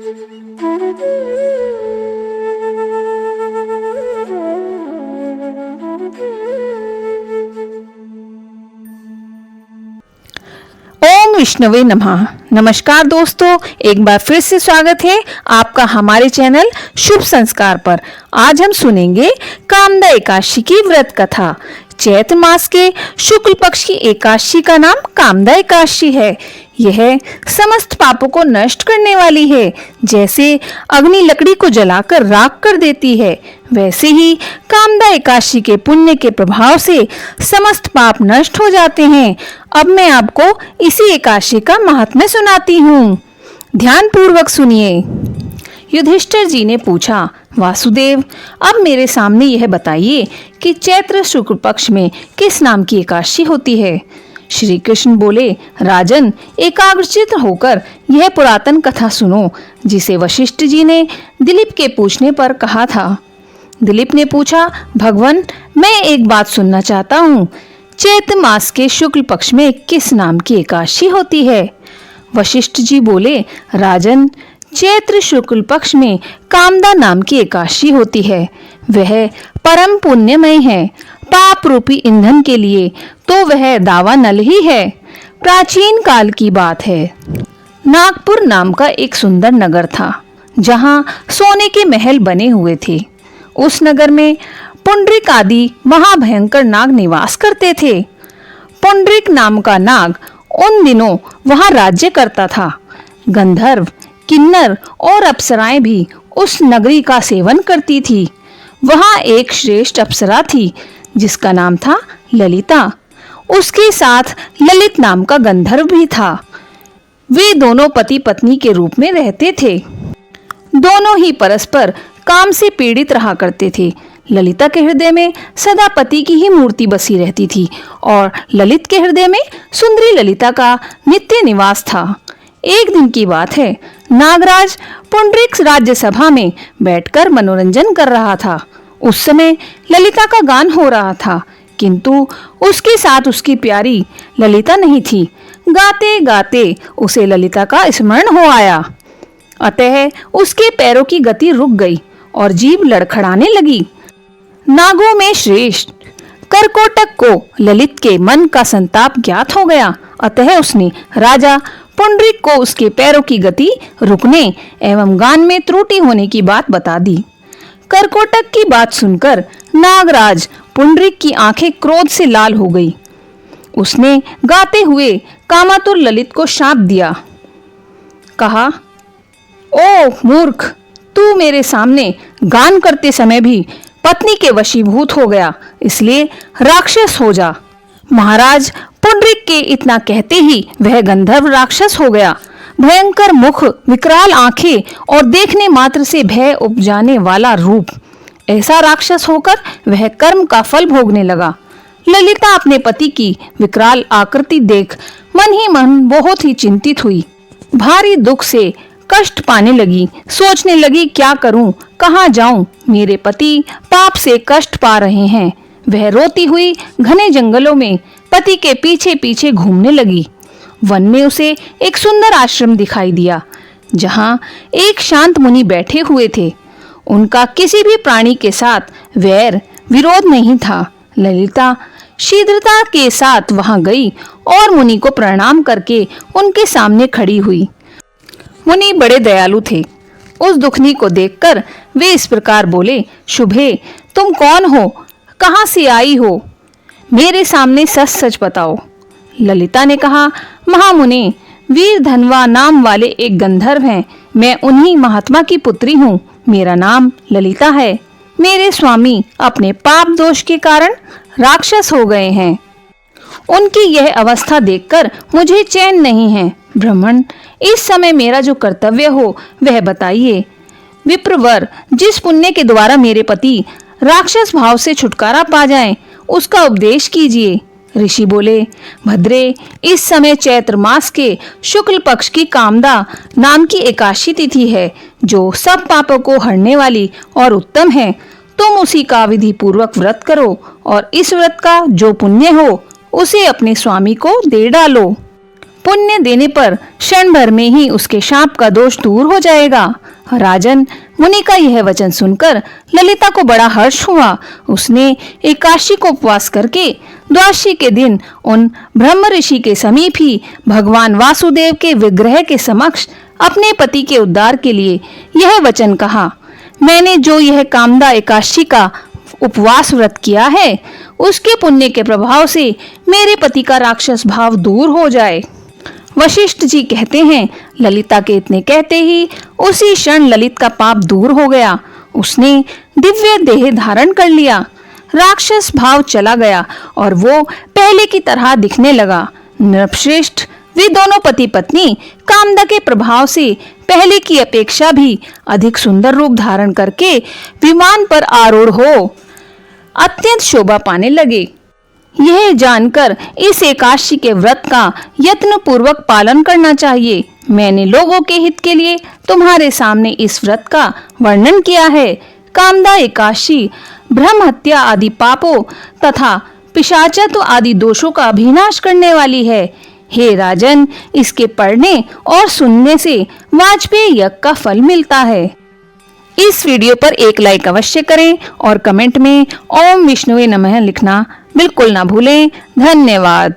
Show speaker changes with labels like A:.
A: ओम विष्णवे नमः। नमस्कार दोस्तों, एक बार फिर से स्वागत है आपका हमारे चैनल शुभ संस्कार पर। आज हम सुनेंगे कामदा एकादशी की व्रत कथा। चैत्र मास के शुक्ल पक्ष की एकादशी का नाम कामदा एकादशी है। यह समस्त पापों को नष्ट करने वाली है। जैसे अग्नि लकड़ी को जलाकर राख कर देती है, वैसे ही कामदा एकादशी के पुण्य के प्रभाव से समस्त पाप नष्ट हो जाते हैं। अब मैं आपको इसी एकादशी का महात्म्य सुनाती हूँ। ध्यान पूर्वक सुनिए। युधिष्ठिर जी ने पूछा, वासुदेव, अब मेरे सामने यह बताइए कि चैत्र शुक्ल पक्ष में किस नाम की एकादशी होती है। श्री कृष्ण बोले, राजन, एकाग्रचित्त होकर यह पुरातन कथा सुनो, जिसे वशिष्ठ जी ने दिलीप के पूछने पर कहा था। दिलीप ने पूछा, भगवान, मैं एक बात सुनना चाहता हूँ। चैत्र मास के शुक्ल पक्ष में किस नाम की एकादशी होती है। वशिष्ठ जी बोले, राजन, चैत्र शुक्ल पक्ष में कामदा नाम की एकादशी होती है। वह परम पुण्यमय है। पाप रूपी ईंधन के लिए तो वह दावानल ही है। प्राचीन काल की बात है। नागपुर नाम का एक सुंदर नगर था, जहाँ सोने के महल बने हुए थे। उस नगर में पुंडरीक आदि महाभयंकर नाग निवास करते थे। पुंडरीक नाम का नाग उन दिनों वहां राज्य करता था। गंधर्व, किन्नर और अप्सराएं भी उस नगरी का सेवन करती थी। वहां एक श्रेष्ठ अप्सरा थी, जिसका नाम था ललिता। उसके साथ ललित नाम का गंधर्व भी था। वे दोनों पति पत्नी के रूप में रहते थे। दोनों ही परस्पर काम से पीड़ित रहा करते थे। ललिता के हृदय में सदा पति की ही मूर्ति बसी रहती थी और ललित के हृदय में सुंदरी ललिता का नित्य निवास था। एक दिन की बात है, नागराज पुंडरीक राज्यसभा में बैठकर मनोरंजन कर रहा था। उस समय ललिता का गान हो रहा था, किंतु उसके साथ उसकी प्यारी ललिता नहीं थी। गाते गाते उसे ललिता का स्मरण हो आया। अतः उसके पैरों की गति रुक गई और जीभ लड़खड़ाने लगी। नागों में श्रेष्ठ करकोटक को ललित के मन का संताप ज्ञात हो गया। अतः उसने राजा पुंडरीक को उसके पैरों की गति रुकने एवं गान में त्रुटि होने की बात बता दी। करकोटक की बात सुनकर नागराज पुंडरीक की आंखें क्रोध से लाल हो गई। उसने गाते हुए कामातुर ललित को शाप दिया। कहा, ओ मूर्ख, तू मेरे सामने गान करते समय भी पत्नी के वशीभूत हो गया, इसलिए राक्षस हो जा। महाराज पुंडरीक के इतना कहते ही वह गंधर्व राक्षस हो गया। भयंकर मुख, विकराल आंखें और देखने मात्र से भय उपजाने वाला रूप, ऐसा राक्षस होकर वह कर्म का फल भोगने लगा। ललिता अपने पति की विकराल आकृति देख मन ही मन बहुत ही चिंतित हुई। भारी दुख से कष्ट पाने लगी। सोचने लगी, क्या करूं, कहां जाऊं, मेरे पति पाप से कष्ट पा रहे हैं। वह रोती हुई घने जंगलों में पति के पीछे पीछे घूमने लगी। वन में उसे एक सुंदर आश्रम दिखाई दिया, जहां एक शांत मुनि बैठे हुए थे। उनका किसी भी प्राणी के साथ वैर विरोध नहीं था। ललिता शीघ्रता के साथ वहां गई और मुनि को प्रणाम करके उनके सामने खड़ी हुई। मुनि बड़े दयालु थे। उस दुखनी को देखकर वे इस प्रकार बोले, शुभे, तुम कौन हो, कहां से आई हो, मेरे सामने सच सच बताओ। ललिता ने कहा, महामुनि, वीर धनवा नाम वाले एक गंधर्व हैं। मैं उन्हीं महात्मा की पुत्री हूँ। मेरा नाम ललिता है। मेरे स्वामी अपने पाप दोष के कारण राक्षस हो गए हैं। उनकी यह अवस्था देखकर मुझे चैन नहीं है। ब्राह्मण, इस समय मेरा जो कर्तव्य हो वह बताइए। विप्रवर, जिस पुण्य के द्वारा मेरे पति राक्षस भाव से छुटकारा पा जाएं, उसका उपदेश कीजिए। ऋषि बोले, भद्रे, इस समय चैत्र मास के शुक्ल पक्ष की कामदा नाम की एकादशी तिथि है, जो सब पापों को हरने वाली और उत्तम है। तुम उसी का विधि पूर्वक व्रत करो और इस व्रत का जो पुण्य हो उसे अपने स्वामी को दे डालो। पुण्य देने पर क्षण भर में ही उसके शाप का दोष दूर हो जाएगा। राजन, मुनि का यह वचन सुनकर ललिता को बड़ा हर्ष हुआ। उसने एकादशी को उपवास करके द्वादशी के दिन उन ब्रह्म ऋषि के समीप ही भगवान वासुदेव के विग्रह के समक्ष अपने पति के उद्धार के लिए यह वचन कहा, मैंने जो यह कामदा एकादशी का उपवास व्रत किया है, उसके पुण्य के प्रभाव से मेरे पति का राक्षस भाव दूर हो जाए। वशिष्ठ जी कहते हैं, ललिता के इतने कहते ही उसी क्षण ललित का पाप दूर हो गया। उसने दिव्य देह धारण कर लिया, राक्षस भाव चला गया और वो पहले की तरह दिखने लगा। नृपश्रेष्ठ, वे दोनों पति पत्नी कामदा के प्रभाव से पहले की अपेक्षा भी अधिक सुंदर रूप धारण करके विमान पर आरूढ़ हो अत्यंत शोभा पाने लगे। यह जानकर इस एकादशी के व्रत का यत्न पूर्वक पालन करना चाहिए। मैंने लोगों के हित के लिए तुम्हारे सामने इस व्रत का वर्णन किया है। कामदा एकादशी ब्रह्म हत्या आदि पापों तथा पिशाचत्व आदि दोषों का विनाश करने वाली है। हे राजन, इसके पढ़ने और सुनने से वाजपेयी यज्ञ का फल मिलता है। इस वीडियो पर एक लाइक अवश्य करें और कमेंट में ओम विष्णुवे नमः लिखना बिल्कुल ना भूलें। धन्यवाद।